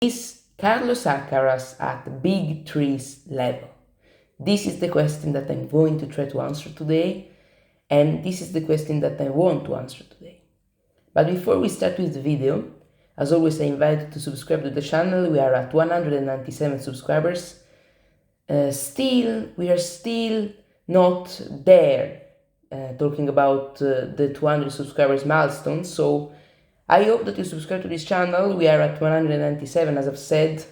Is Carlos Alcaraz at Big Three's level? This is the question that I'm going to try to answer today, and this is the question that I want to answer today. But before we start with the video, as always I invite you to subscribe to the channel. We are at 197 subscribers. We are still not there talking about the 200 subscribers milestone, so I hope that you subscribe to this channel. We are at 197, as I've said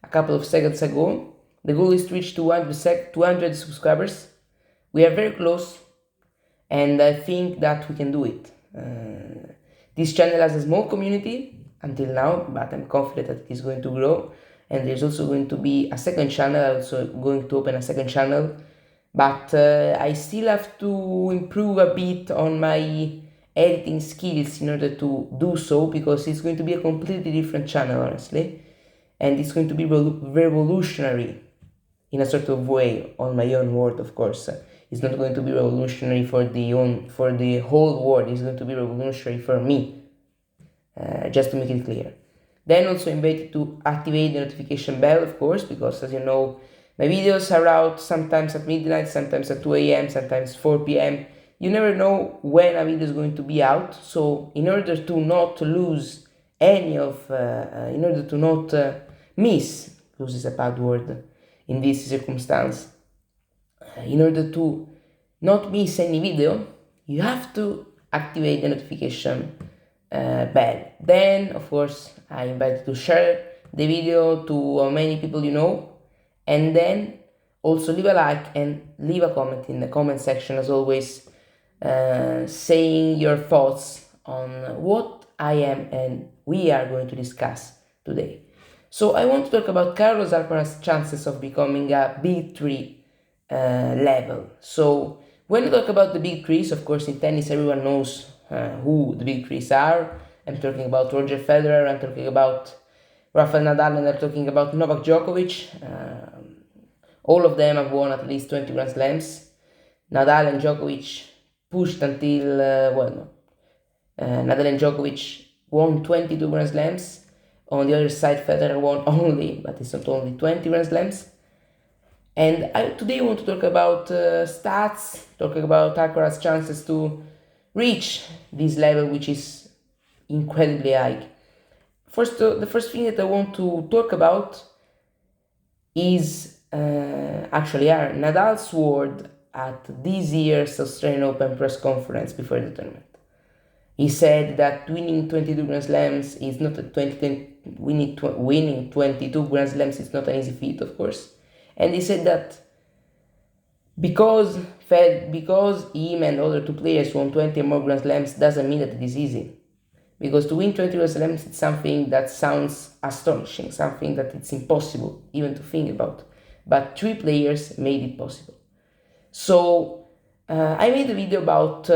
a couple of seconds ago. The goal is to reach 200 subscribers. We are very close, and I think that we can do it. This channel has a small community until now, but I'm confident that it is going to grow. And there's also going to be a second channel. I'm also going to open a second channel, but I still have to improve a bit on my editing skills in order to do so, because it's going to be a completely different channel, honestly, and it's going to be revolutionary in a sort of way, on my own word, of course. It's not going to be revolutionary for the whole world. It's going to be revolutionary for me, just to make it clear. Then also invite you to activate the notification bell, of course, because as you know, my videos are out sometimes at midnight, sometimes at 2 a.m., sometimes 4 p.m. You never know when a video is going to be out, so in order to not lose any of, in order to not lose is a bad word in this circumstance, in order to not miss any video, you have to activate the notification bell. Then, of course, I invite you to share the video to how many people you know, and then also leave a like and leave a comment in the comment section, as always, saying your thoughts on what I am and we are going to discuss today. So I want to talk about Carlos Alcaraz's chances of becoming a Big Three level. So when we talk about the Big Threes, of course, in tennis everyone knows who the Big Threes are. I'm talking about Roger Federer, I'm talking about Rafael Nadal, and I'm talking about Novak Djokovic. All of them have won at least 20 Grand Slams. Nadal and Djokovic pushed until, Nadal and Djokovic won 22 Grand Slams. On the other side, Federer won only, but it's not only, 20 Grand Slams. And today I want to talk about stats, talking about Alcaraz's chances to reach this level, which is incredibly high. The first thing that I want to talk about is actually Nadal's word at this year's Australian Open press conference before the tournament. He said that winning 22 Grand Slams is not winning 22 Grand Slams is not an easy feat, of course. And he said that because him and other two players won 20 or more Grand Slams doesn't mean that it is easy. Because to win 20 Grand Slams, it's something that sounds astonishing, something that it's impossible even to think about. But three players made it possible. So I made a video about,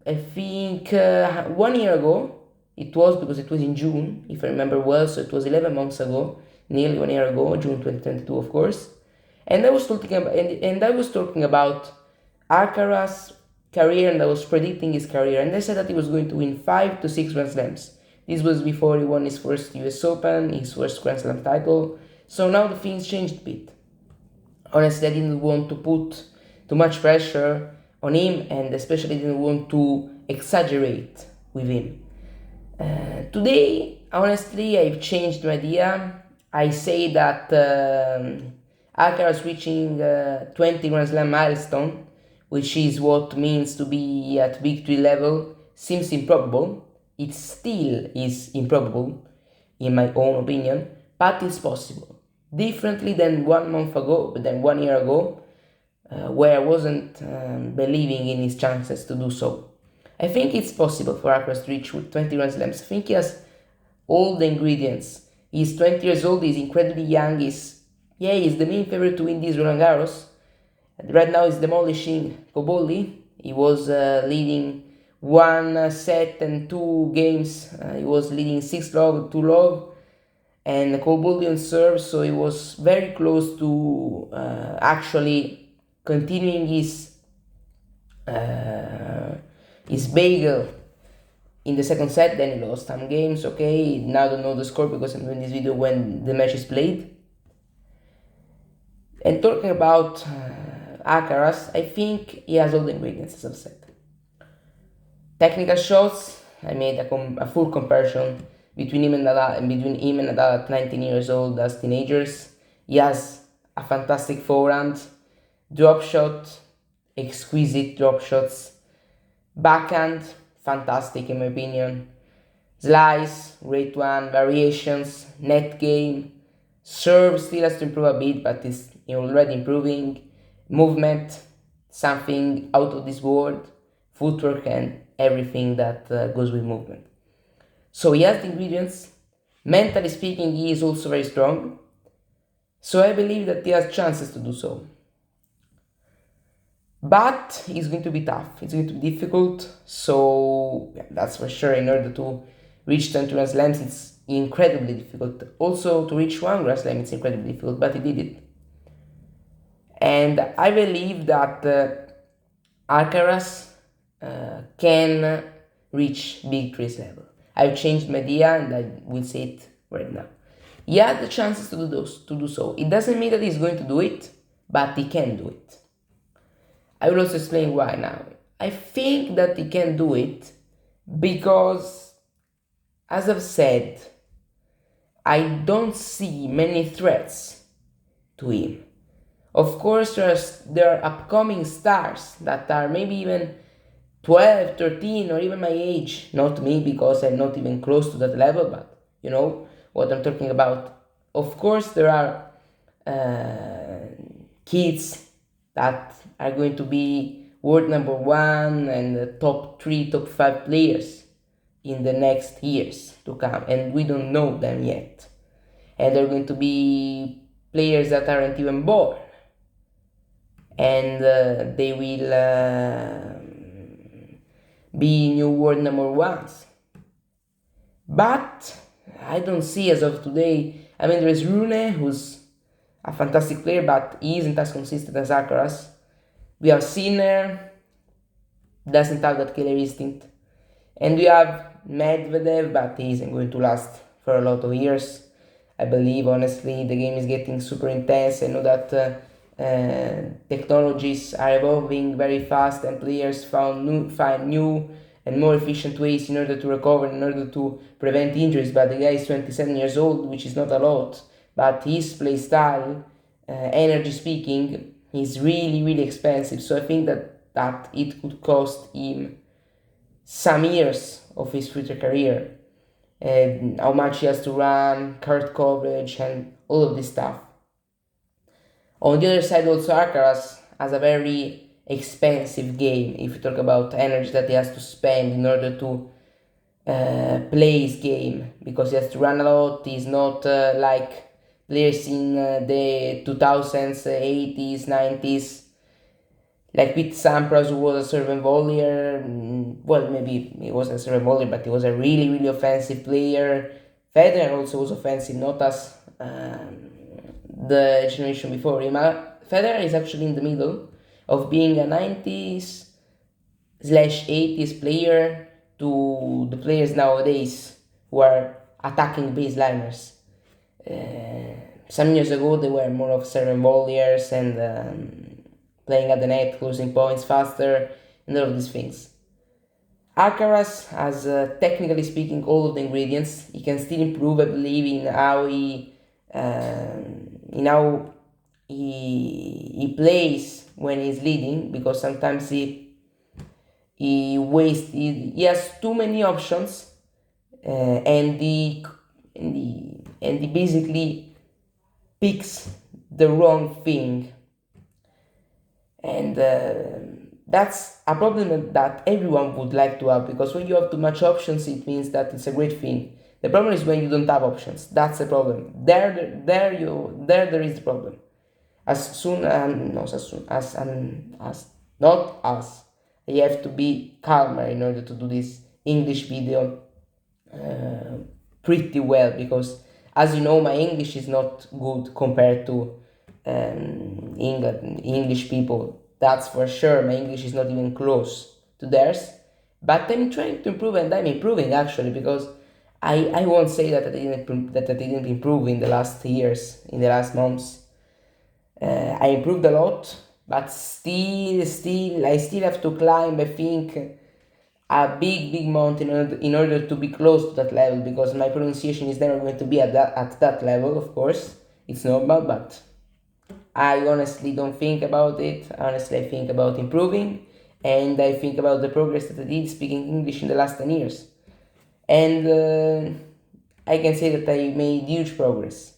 I think 1 year ago. It was, because it was in June, if I remember well, so it was 11 months ago, nearly 1 year ago, June 2022, of course. And I was talking about Alcaraz's career, and I was predicting his career, and I said that he was going to win 5 to 6 Grand Slams. This was before he won his first US Open, his first Grand Slam title. So now the things changed a bit. Honestly, I didn't want to put too much pressure on him, and especially didn't want to exaggerate with him. Today, honestly, I've changed my idea. I say that Alcaraz reaching 20 Grand Slam milestone, which is what means to be at Big Three level, seems improbable. It still is improbable, in my own opinion, but it's possible. Differently than 1 month ago, than 1 year ago, where I wasn't believing in his chances to do so. I think it's possible for Alcaraz to reach 20 Grand Slams. I think he has all the ingredients. He's 20 years old, he's incredibly young, he's the main favorite to win this Roland Garros. Right now he's demolishing Cobolli. He was leading 1 set and 2 games. He was leading 6-love, 2-love, and Cobolli on serve, so he was very close to actually continuing his bagel in the second set, then he lost some games. Okay, now I don't know the score because I'm doing this video when the match is played. And talking about Alcaraz, I think he has all the ingredients, as I've said. Technical shots, I made a full comparison between him and Nadal at 19 years old as teenagers. He has a fantastic forehand, drop shot, exquisite drop shots, backhand, fantastic in my opinion, slice, great one, variations, net game, serve still has to improve a bit, but is already improving, movement, something out of this world, footwork, and everything that goes with movement. So he has the ingredients. Mentally speaking, he is also very strong. So I believe that he has chances to do so. But it's going to be tough. It's going to be difficult. So yeah, that's for sure. In order to reach 20 Grand Slams, it's incredibly difficult. Also, to reach one Grand Slam, it's incredibly difficult. But he did it. And I believe that Alcaraz can reach big threes level. I've changed my idea and I will say it right now. He had the chances to do so. It doesn't mean that he's going to do it, but he can do it. I will also explain why now. I think that he can do it because, as I've said, I don't see many threats to him. Of course, there are upcoming stars that are maybe even 12, 13, or even my age. Not me, because I'm not even close to that level, but you know what I'm talking about. Of course, there are kids that are going to be world number one and the top 3, top 5 players in the next years to come, and we don't know them yet. And they're going to be players that aren't even born, and they will be new world number ones. But I don't see as of today. I mean, there is Rune, who's a fantastic player, but he isn't as consistent as Alcaraz. We have Sinner, doesn't have that killer instinct. And we have Medvedev, but he isn't going to last for a lot of years. I believe, honestly, the game is getting super intense. I know that technologies are evolving very fast and players find new and more efficient ways in order to recover, in order to prevent injuries. But the guy is 27 years old, which is not a lot, but his play style, energy speaking, is really expensive. So I think that it could cost him some years of his future career, and how much he has to run, card coverage, and all of this stuff. On the other side, also Alcaraz has a very expensive game if you talk about energy that he has to spend in order to play his game, because he has to run a lot. He's not like players in the 2000s, 80s, 90s, like Pete Sampras, who was a serve volleyer. Well, maybe he wasn't a serve volleyer, but he was a really offensive player. Federer also was offensive, not as the generation before him. Federer is actually in the middle of being a 90s slash 80s player to the players nowadays who are attacking baseliners. Some years ago they were more of serve volleyers and playing at the net, closing points faster, and all of these things. Alcaraz has, technically speaking, all of the ingredients. He can still improve, I believe, in how he plays when he's leading, because sometimes he has too many options, and he basically picks the wrong thing, and that's a problem that everyone would like to have, because when you have too much options, it means that it's a great thing. The problem is when you don't have options. That's the problem. There is the problem. As soon as not us, you have to be calmer in order to do this English video pretty well, because as you know, my English is not good compared to English people. That's for sure. My English is not even close to theirs, But I'm trying to improve, and I'm improving actually, because I won't say that I didn't improve in the last years, in the last months. I improved a lot, but still, I still have to climb. I think a big mountain in order to be close to that level, because my pronunciation is never going to be at that level. Of course, it's normal, but I honestly don't think about it. Honestly, I think about improving, and I think about the progress that I did speaking English in the last 10 years. And I can say that I made huge progress.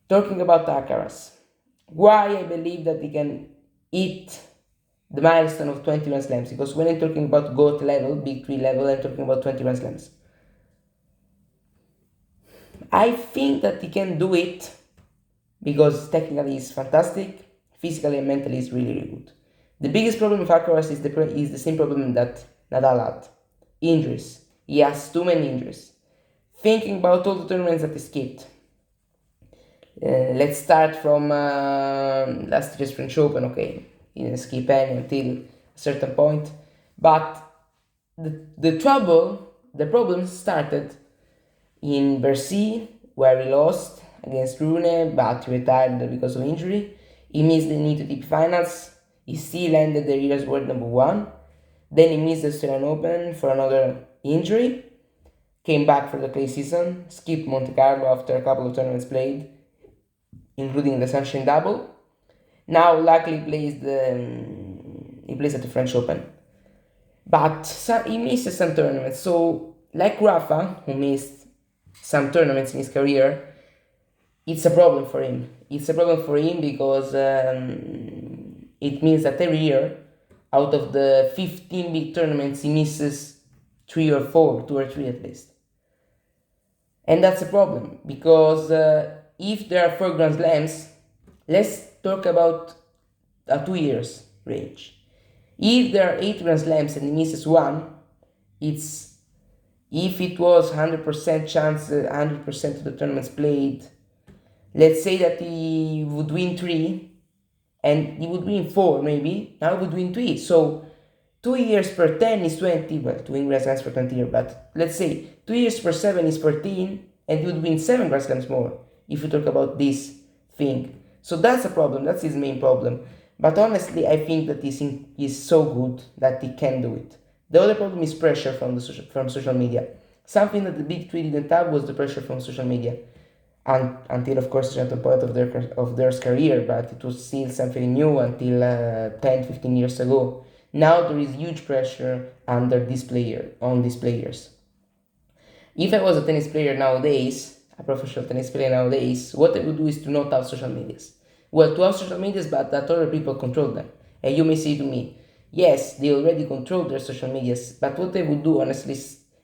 Talking about Alcaraz, why I believe that he can hit the milestone of 20 Grand Slams, because when I'm talking about GOAT level, Big 3 level, I'm talking about 20 Grand Slams. I think that he can do it because technically he's fantastic, physically and mentally he's really good. The biggest problem with Alcaraz is the same problem that Nadal had: injuries. He has too many injuries. Thinking about all the tournaments that he skipped, let's start from last year's French Open. Okay, he didn't skip any until a certain point, but the problem started in Bercy, where he lost against Rune, but he retired because of injury. He missed the ATP finals. He still ended the year's world number one. Then he missed the Australian Open for another injury. Came back for the clay season. Skipped Monte Carlo after a couple of tournaments played, including the Sunshine Double. Now, luckily, he plays at the French Open, but he misses some tournaments. So, like Rafa, who missed some tournaments in his career, it's a problem for him. It's a problem for him because it means that every year, out of the 15 big tournaments, he misses 3 or 4, 2 or 3 at least. And that's a problem, because if there are 4 Grand Slams, let's talk about a 2 years range. If there are 8 Grand Slams and he misses 1, it's, if it was 100% chance, 100% of the tournaments played, let's say that he would win 3 and he would win 4 maybe, now he would win 3. So 2 years per 10 is 20, well, 2 Grand Slams for 20 years, but let's say 2 years per 7 is 14, and he would win 7 Grand Slams more if you talk about this thing. So that's a problem, that's his main problem. But honestly, I think that he's so good that he can do it. The other problem is pressure from social media. Something that the big three didn't have was the pressure from social media, and until of course a certain point of their career, but it was still something new until 10-15 years ago. Now there is huge pressure under on these players. If I was a tennis player nowadays, a professional tennis player nowadays, what I would do is to not have social medias. Well, to have social medias, but that other people control them. And you may say to me, yes, they already control their social medias, but what I would do honestly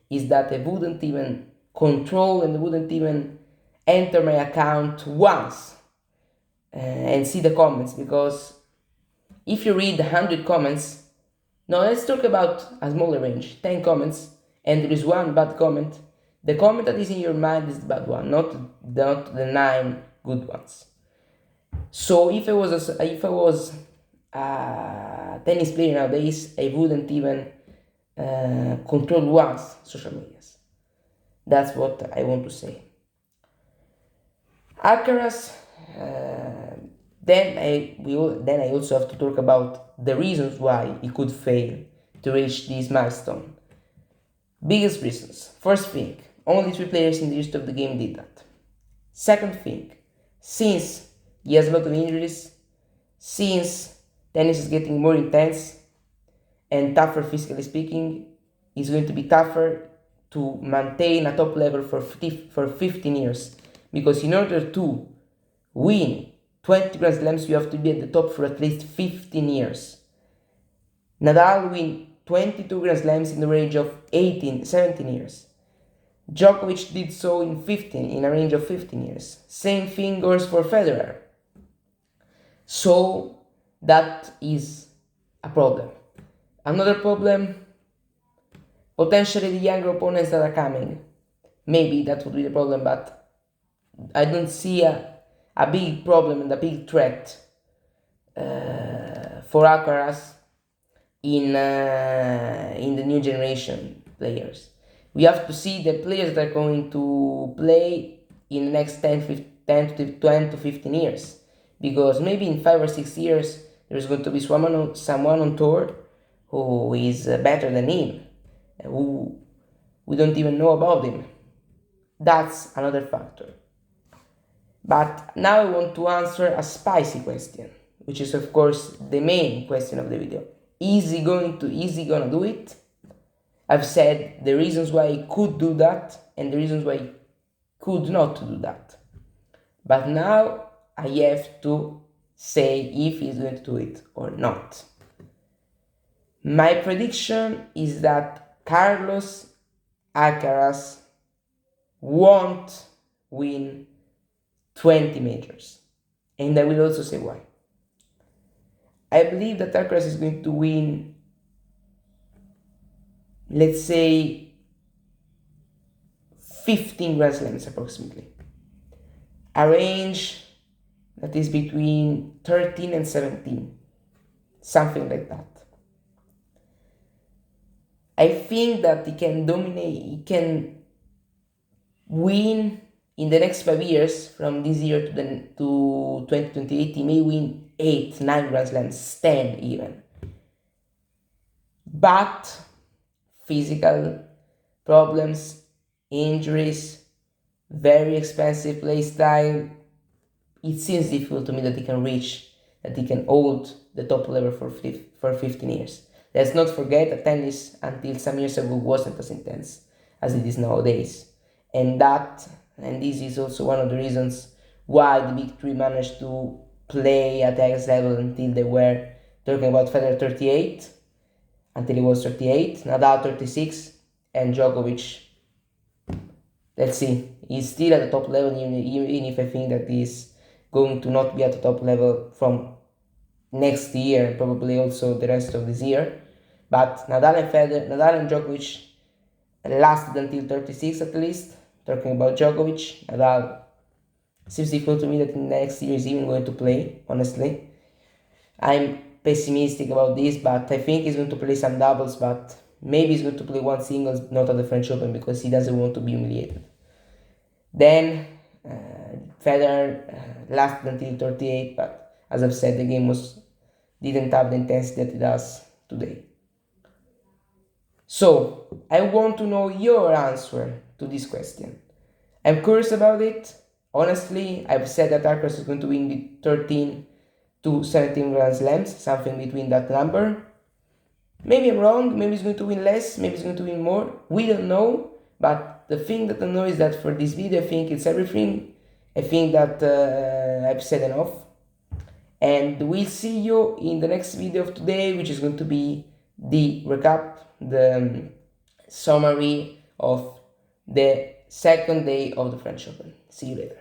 is that I wouldn't even control and wouldn't even enter my account once and see the comments, because if you read 100 comments, now let's talk about a smaller range, 10 comments, and there is one bad comment, the comment that is in your mind is the bad one, not the 9 good ones. So if I was a tennis player nowadays, I wouldn't even control once social medias. That's what I want to say. Alcaraz. Then I also have to talk about the reasons why he could fail to reach this milestone. Biggest reasons. First thing, only 3 players in the history of the game did that. Second thing, since he has a lot of injuries, since tennis is getting more intense and tougher physically speaking, it's going to be tougher to maintain a top level for 15 years. Because in order to win 20 Grand Slams, you have to be at the top for at least 15 years. Nadal win 22 Grand Slams in the range of 17 years. Djokovic did so in a range of 15 years. Same thing goes for Federer. So that is a problem. Another problem, potentially the younger opponents that are coming. Maybe that would be the problem, but I don't see a big problem and a big threat for Alcaraz in the new generation players. We have to see the players that are going to play in the next 10 to 20 to 15 years, because maybe in 5 or 6 years there's going to be someone on tour who is better than him, who we don't even know about him. That's another factor. But now I want to answer a spicy question, which is of course the main question of the video. Is he gonna do it? I've said the reasons why he could do that and the reasons why he could not do that. But now I have to say if he's going to do it or not. My prediction is that Carlos Alcaraz won't win 20 majors. And I will also say why. I believe that Alcaraz is going to win, let's say, 15 Grand Slams approximately. A range that is between 13 and 17. Something like that. I think that he can dominate, he can win in the next 5 years, from this year to 2028, he may win 8, 9 Grand Slams, 10 even. But physical problems, injuries, very expensive play style, it seems difficult to me that he can hold the top level for 15 years. Let's not forget that tennis until some years ago wasn't as intense as it is nowadays. And this is also one of the reasons why the big three managed to play at the highest level until they were talking about Federer 38, until he was 38, Nadal 36, and Djokovic, let's see, he's still at the top level, even if I think that he's going to not be at the top level from next year and probably also the rest of this year. But Nadal and Djokovic lasted until 36 at least. Talking about Djokovic, Nadal seems difficult to me that in the next year is even going to play, honestly. I'm pessimistic about this, but I think he's going to play some doubles, but maybe he's going to play one singles, not at the French Open, because he doesn't want to be humiliated. Then Federer lasted until 38, but as I've said, the game didn't have the intensity that it does today. So, I want to know your answer to this question. I'm curious about it. Honestly, I've said that Alcaraz is going to win the 13 to 17 Grand Slams, something between that number. Maybe I'm wrong, maybe he's going to win less, maybe he's going to win more. We don't know, but the thing that I know is that for this video, I think it's everything. I think that I've said enough. And we'll see you in the next video of today, which is going to be the recap, the summary of the second day of the French Open. See you later.